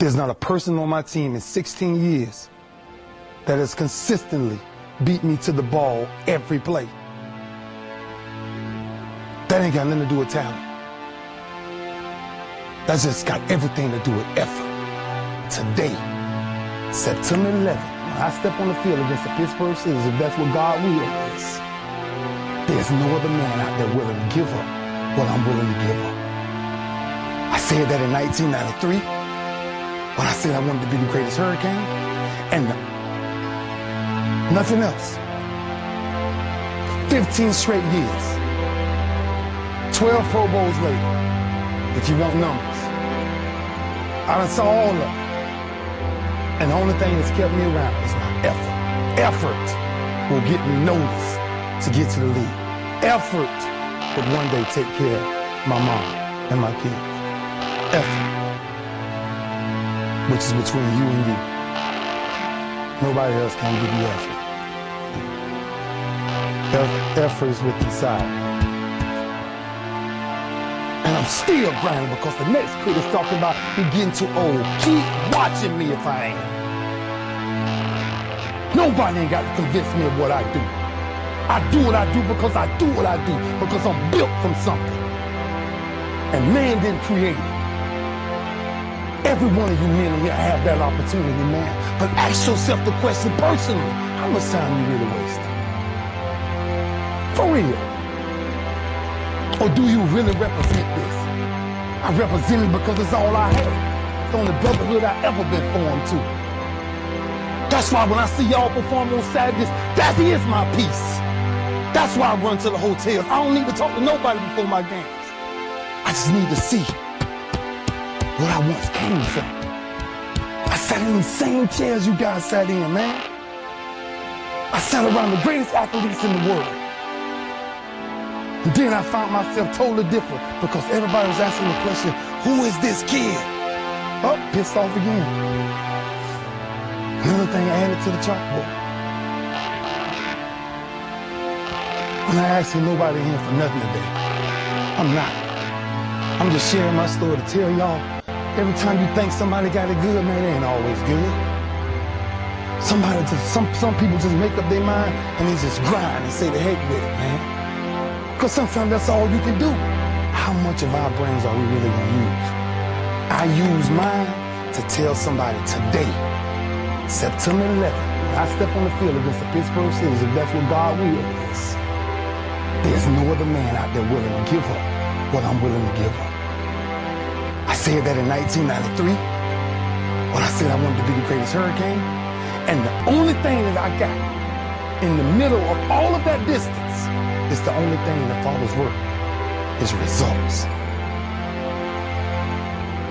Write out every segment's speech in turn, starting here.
There's not a person on my team in 16 years that has consistently beat me to the ball every play. That ain't got nothing to do with talent. That's just got everything to do with effort. Today, September 11th, when I step on the field against the Pittsburgh Steelers, if that's what God will is, there's no other man out there willing to give up what I'm willing to give up. I said that in 1993, when I said I wanted to be the greatest Hurricane, and nothing else. 15 straight years, 12 Pro Bowls later, if you want numbers. I done saw all of them. And the only thing that's kept me around is my effort. Effort will get me noticed to get to the league. Effort would one day take care of my mom and my kids. Effort. Which is between you and you. Nobody else can give you effort. Effort is what's inside. And I'm still grinding because the next kid is talking about me getting too old. Keep watching me if I ain't. Nobody ain't got to convince me of what I do. I do what I do because I do what I do, because I'm built from something. And man didn't create it. Every one of you men in here have that opportunity, man. But ask yourself the question personally, how much time you really wasting? For real. Or do you really represent this? I represent it because it's all I have. It's the only brotherhood I've ever been formed to. That's why when I see y'all perform on Saturdays, that is my peace. That's why I run to the hotels. I don't need to talk to nobody before my games. I just need to see what I once came from. I sat in the same chairs you guys sat in, man. I sat around the greatest athletes in the world. And then I found myself totally different because everybody was asking the question, who is this kid? Oh, pissed off again. Another thing added to the chalkboard. I'm not asking nobody in here for nothing today. I'm not. I'm just sharing my story to tell y'all, every time you think somebody got it good, man, it ain't always good. Some people just make up their mind and they just grind and say the heck with it, man. Because sometimes that's all you can do. How much of our brains are we really gonna use? I use mine to tell somebody today, September 11th, when I step on the field against the Pittsburgh Steelers, if that's what God will is, there's no other man out there willing to give up what I'm willing to give up. I said that in 1993, when I said I wanted to be the greatest Hurricane, and the only thing that I got in the middle of all of that distance is the only thing that follows work is results.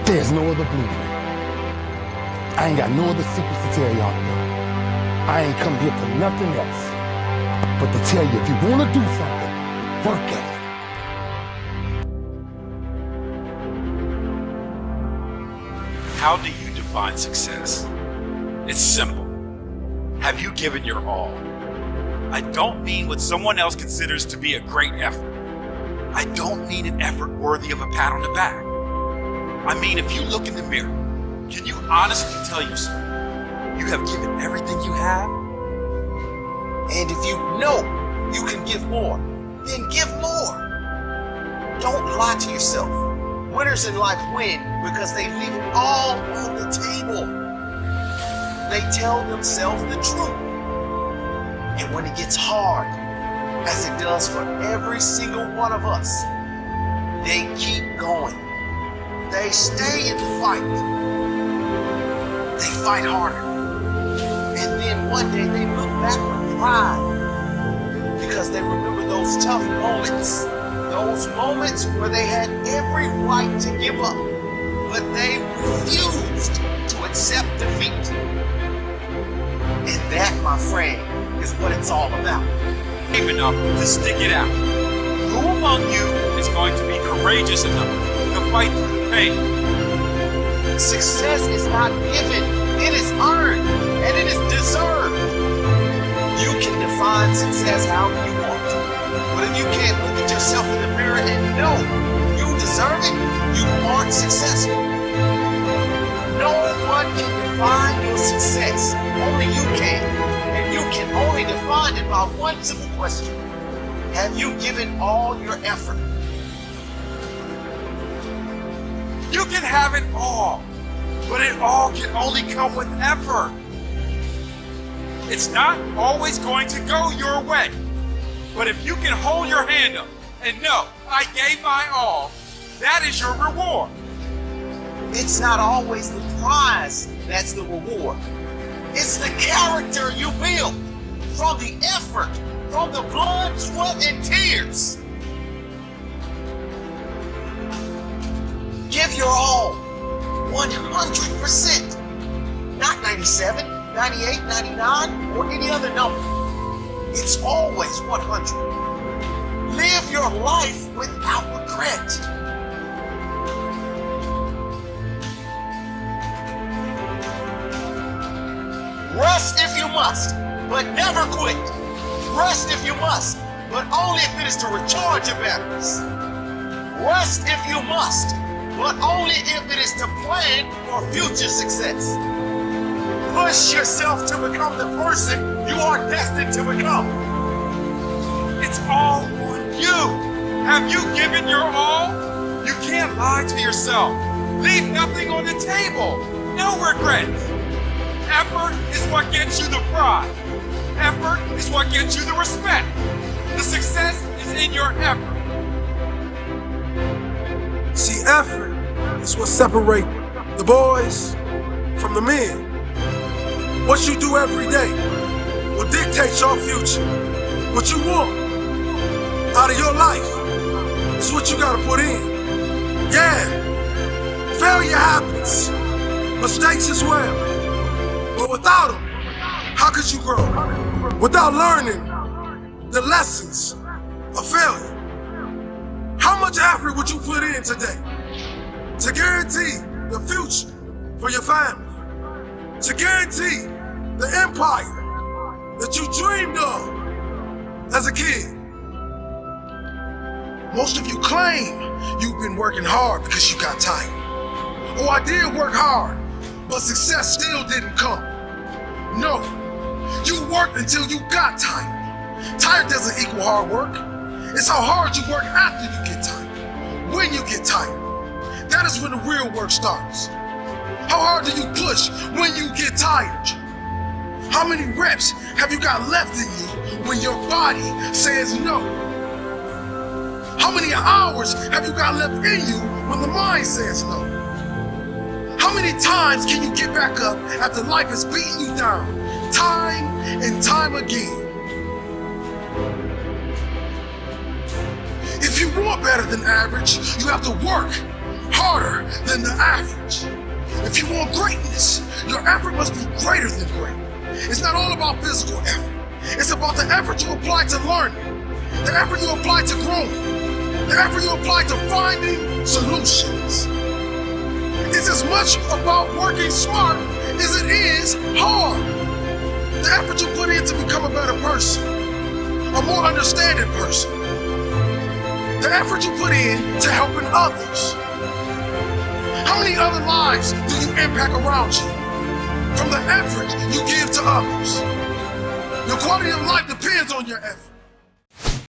There's no other blueprint. I ain't got no other secrets to tell y'all today. I ain't come here for nothing else but to tell you, if you want to do something, work at it. How do you define success? It's simple. Have you given your all? I don't mean what someone else considers to be a great effort. I don't mean an effort worthy of a pat on the back. I mean, if you look in the mirror, can you honestly tell yourself you have given everything you have? And if you know you can give more, then give more. Don't lie to yourself. Winners in life win because they leave it all on the table. They tell themselves the truth. And when it gets hard, as it does for every single one of us, they keep going. They stay in the fight. They fight harder. And then one day they look back with pride because they remember those tough moments. Those moments where they had every right to give up, but they refused to accept defeat. And that, my friend, is what it's all about. Brave enough to stick it out. Who among you is going to be courageous enough to fight through the pain? Success is not given, it is earned, and it is deserved. You can define success however you want. But if you can't look at yourself in the mirror and know you deserve it, you aren't successful. No define your success. Only you can. And you can only define it by one simple question. Have you given all your effort? You can have it all, but it all can only come with effort. It's not always going to go your way, but if you can hold your hand up and know, I gave my all, that is your reward. It's not always the prize that's the reward. It's the character you build from the effort, from the blood, sweat, and tears. Give your all, 100%. Not 97, 98, 99, or any other number. It's always 100. Live your life without regret. Rest if you must, but never quit. Rest if you must, but only if it is to recharge your batteries. Rest if you must, but only if it is to plan for future success. Push yourself to become the person you are destined to become. It's all on you. Have you given your all? You can't lie to yourself. Leave nothing on the table. No regrets. Effort is what gets you the pride. Effort is what gets you the respect. The success is in your effort. See, effort is what separates the boys from the men. What you do every day will dictate your future. What you want out of your life is what you gotta put in. Yeah, failure happens, mistakes as well. But without them, how could you grow? Without learning the lessons of failure, how much effort would you put in today to guarantee the future for your family? To guarantee the empire that you dreamed of as a kid? Most of you claim you've been working hard because you got tired. Oh, I did work hard, but success still didn't come. No, you worked until you got tired. Tired doesn't equal hard work. It's how hard you work after you get tired. When you get tired, that is when the real work starts. How hard do you push when you get tired? How many reps have you got left in you when your body says no? How many hours have you got left in you when the mind says no? How many times can you get back up after life has beaten you down, time and time again? If you want better than average, you have to work harder than the average. If you want greatness, your effort must be greater than great. It's not all about physical effort. It's about the effort you apply to learning, the effort you apply to growing, the effort you apply to finding solutions. It's as much about working smart as it is hard. The effort you put in to become a better person, a more understanding person. The effort you put in to helping others. How many other lives do you impact around you from the effort you give to others? Your quality of life depends on your effort.